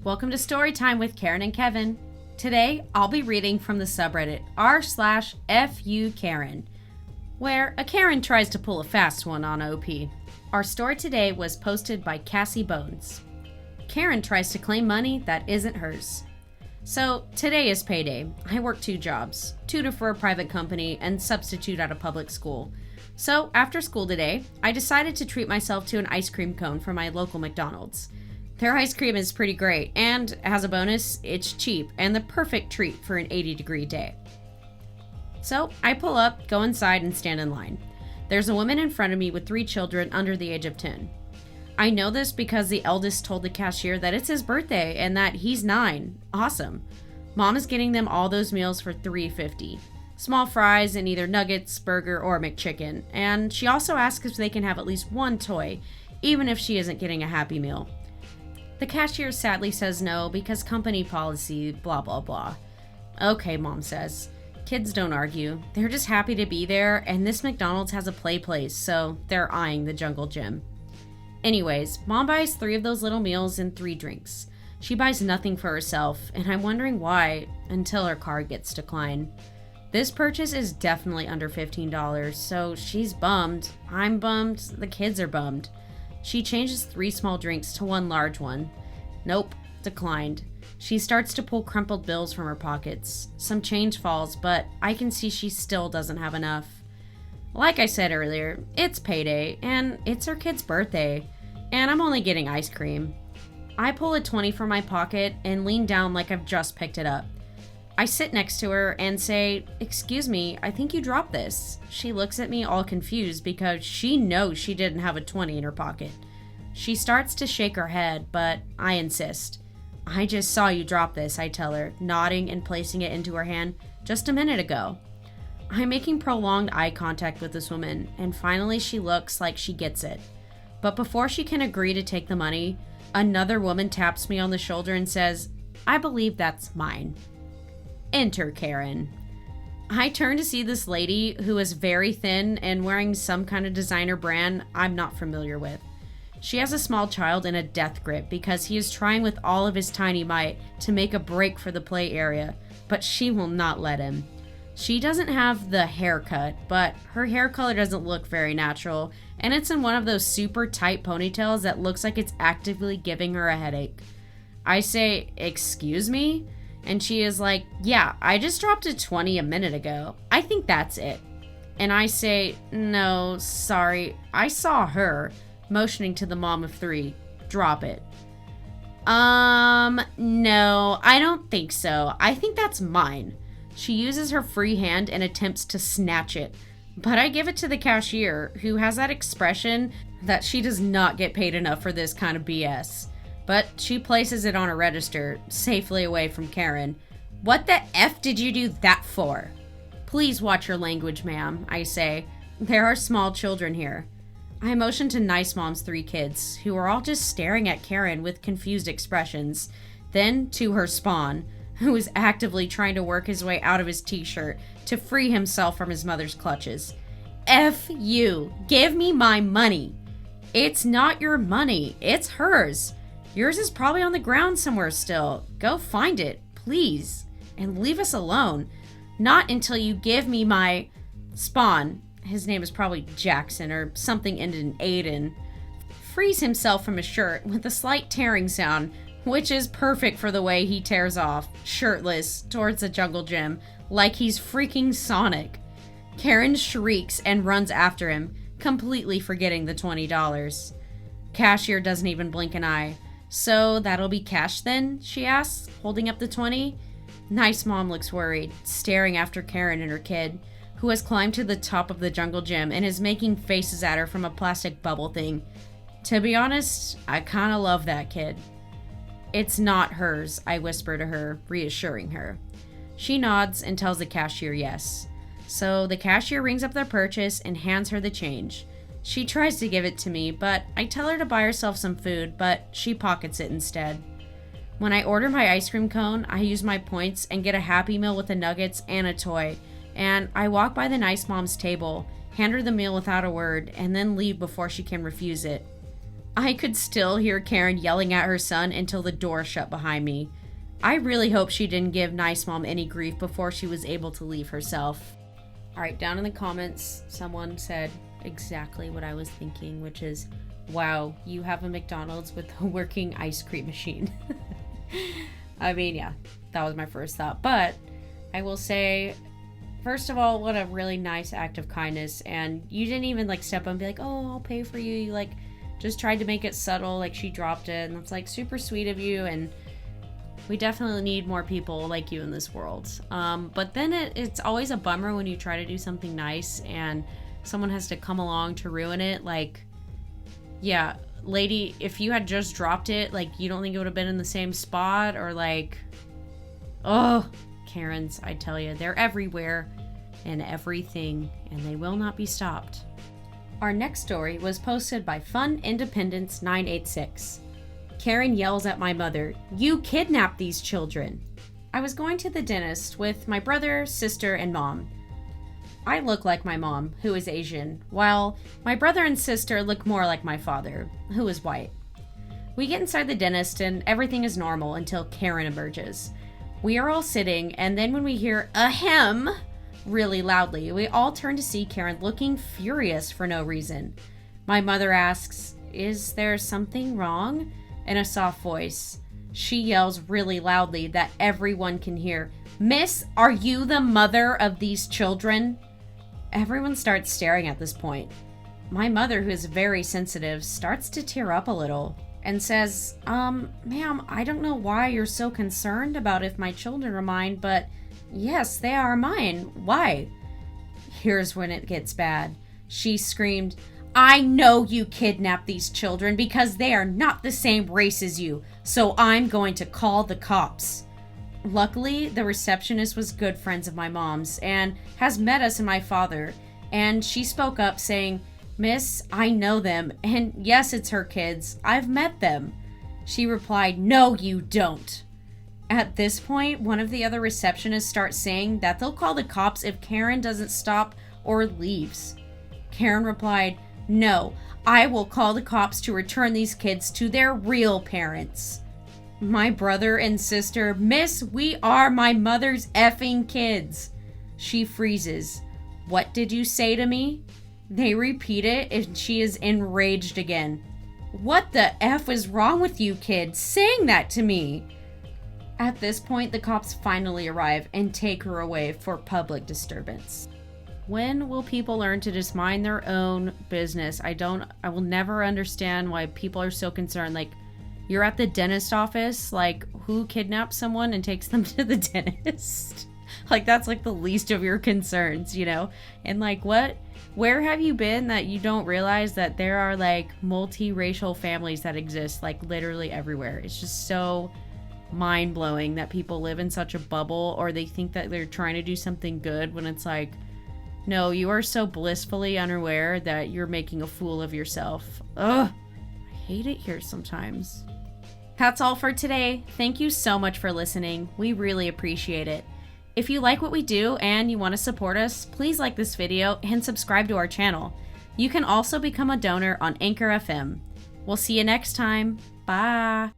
Welcome to Storytime with Karen and Kevin. Today, I'll be reading from the subreddit r/FUKaren, where a Karen tries to pull a fast one on OP. Our story today was posted by Cassie Bones. Karen tries to claim money that isn't hers. So, today is payday. I work 2 jobs, tutor for a private company and substitute at a public school. So, after school today, I decided to treat myself to an ice cream cone from my local McDonald's. Their ice cream is pretty great, and as a bonus, it's cheap and the perfect treat for an 80-degree day. So, I pull up, go inside, and stand in line. There's a woman in front of me with 3 children under the age of 10. I know this because the eldest told the cashier that it's his birthday and that he's 9. Awesome. Mom is getting them all those meals for $3.50. Small fries and either nuggets, burger, or McChicken. And she also asks if they can have at least 1 toy, even if she isn't getting a Happy Meal. The cashier sadly says no because company policy, blah blah blah. Okay, Mom says. Kids don't argue. They're just happy to be there, and this McDonald's has a play place, so they're eyeing the jungle gym. Anyways, Mom buys 3 of those little meals and 3 drinks. She buys nothing for herself, and I'm wondering why, until her card gets declined. This purchase is definitely under $15, so she's bummed. I'm bummed. The kids are bummed. She changes 3 small drinks to 1 large one. Nope, declined. She starts to pull crumpled bills from her pockets. Some change falls, but I can see she still doesn't have enough. Like I said earlier, it's payday, and it's her kid's birthday, and I'm only getting ice cream. I pull a 20 from my pocket and lean down like I've just picked it up. I sit next to her and say, "Excuse me, I think you dropped this." She looks at me all confused because she knows she didn't have a 20 in her pocket. She starts to shake her head, but I insist. "I just saw you drop this," I tell her, nodding and placing it into her hand just a minute ago. I'm making prolonged eye contact with this woman, and finally she looks like she gets it. But before she can agree to take the money, another woman taps me on the shoulder and says, "I believe that's mine." Enter Karen. I turn to see this lady who is very thin and wearing some kind of designer brand I'm not familiar with. She has a small child in a death grip because he is trying with all of his tiny might to make a break for the play area, but she will not let him. She doesn't have the haircut, but her hair color doesn't look very natural, and it's in one of those super tight ponytails that looks like it's actively giving her a headache. I say, "Excuse me?" And she is like, "Yeah, I just dropped a 20 a minute ago. I think that's it." And I say, "No, sorry, I saw her," motioning to the mom of 3. "Drop it." No, I don't think so. I think that's mine." She uses her free hand and attempts to snatch it, but I give it to the cashier, who has that expression that she does not get paid enough for this kind of BS. But she places it on a register, safely away from Karen. "What the F did you do that for?" "Please watch your language, ma'am," I say. "There are small children here." I motion to Nice Mom's 3 kids, who are all just staring at Karen with confused expressions. Then to her spawn, who is actively trying to work his way out of his t-shirt to free himself from his mother's clutches. "F you, give me my money." "It's not your money, it's hers. Yours is probably on the ground somewhere still. Go find it, please, and leave us alone. Not until you give me my..." Spawn, his name is probably Jackson or something ended in Aiden, frees himself from his shirt with a slight tearing sound, which is perfect for the way he tears off, shirtless, towards the jungle gym, like he's freaking Sonic. Karen shrieks and runs after him, completely forgetting the $20. Cashier doesn't even blink an eye. "So that'll be cash then?" she asks, holding up the 20. Nice Mom looks worried, staring after Karen and her kid, who has climbed to the top of the jungle gym and is making faces at her from a plastic bubble thing. To be honest, I kinda love that kid. "It's not hers," I whisper to her, reassuring her. She nods and tells the cashier yes. So the cashier rings up their purchase and hands her the change. She tries to give it to me, but I tell her to buy herself some food, but she pockets it instead. When I order my ice cream cone, I use my points and get a Happy Meal with the nuggets and a toy, and I walk by the Nice Mom's table, hand her the meal without a word, and then leave before she can refuse it. I could still hear Karen yelling at her son until the door shut behind me. I really hope she didn't give Nice Mom any grief before she was able to leave herself. Alright, down in the comments, someone said exactly what I was thinking, which is, wow, you have a McDonald's with a working ice cream machine. I mean, yeah, that was my first thought. But I will say, first of all, what a really nice act of kindness. And you didn't even like step up and be like, oh, I'll pay for you. You like just tried to make it subtle, like she dropped it. And it's like super sweet of you. And we definitely need more people like you in this world. But then it's always a bummer when you try to do something nice and someone has to come along to ruin it. Like, yeah, lady, if you had just dropped it, like, you don't think it would have been in the same spot? Or like, oh, Karens, I tell you, they're everywhere and everything, and they will not be stopped. Our next story was posted by Fun Independence 986. Karen yells at my mother, "You kidnapped these children." I was going to the dentist with my brother, sister, and mom. I look like my mom, who is Asian, while my brother and sister look more like my father, who is white. We get inside the dentist and everything is normal until Karen emerges. We are all sitting, and then when we hear "ahem" really loudly, we all turn to see Karen looking furious for no reason. My mother asks, "Is there something wrong?" in a soft voice. She yells really loudly that everyone can hear, "Miss, are you the mother of these children?" Everyone starts staring at this point. My mother, who is very sensitive, starts to tear up a little and says, ma'am, I don't know why you're so concerned about if my children are mine, but yes, they are mine. Why? Here's when it gets bad. She screamed, "I know you kidnapped these children because they are not the same race as you, so I'm going to call the cops." Luckily, the receptionist was good friends of my mom's and has met us and my father, and she spoke up saying, "Miss, I know them, and yes, it's her kids. I've met them." She replied, "No, you don't." At this point, one of the other receptionists starts saying that they'll call the cops if Karen doesn't stop or leaves. Karen replied, "No, I will call the cops to return these kids to their real parents." My brother and sister, "Miss, we are my mother's effing kids." She freezes. "What did you say to me?" They repeat it and she is enraged again. "What the F is wrong with you kids saying that to me?" At this point, the cops finally arrive and take her away for public disturbance. When will people learn to just mind their own business? I will never understand why people are so concerned. Like, you're at the dentist office, like, who kidnaps someone and takes them to the dentist? Like, that's like the least of your concerns, you know? And like, where have you been that you don't realize that there are like multiracial families that exist like literally everywhere? It's just so mind-blowing that people live in such a bubble, or they think that they're trying to do something good when it's like, no, you are so blissfully unaware that you're making a fool of yourself. Ugh, I hate it here sometimes. That's all for today. Thank you so much for listening. We really appreciate it. If you like what we do and you want to support us, please like this video and subscribe to our channel. You can also become a donor on Anchor FM. We'll see you next time. Bye.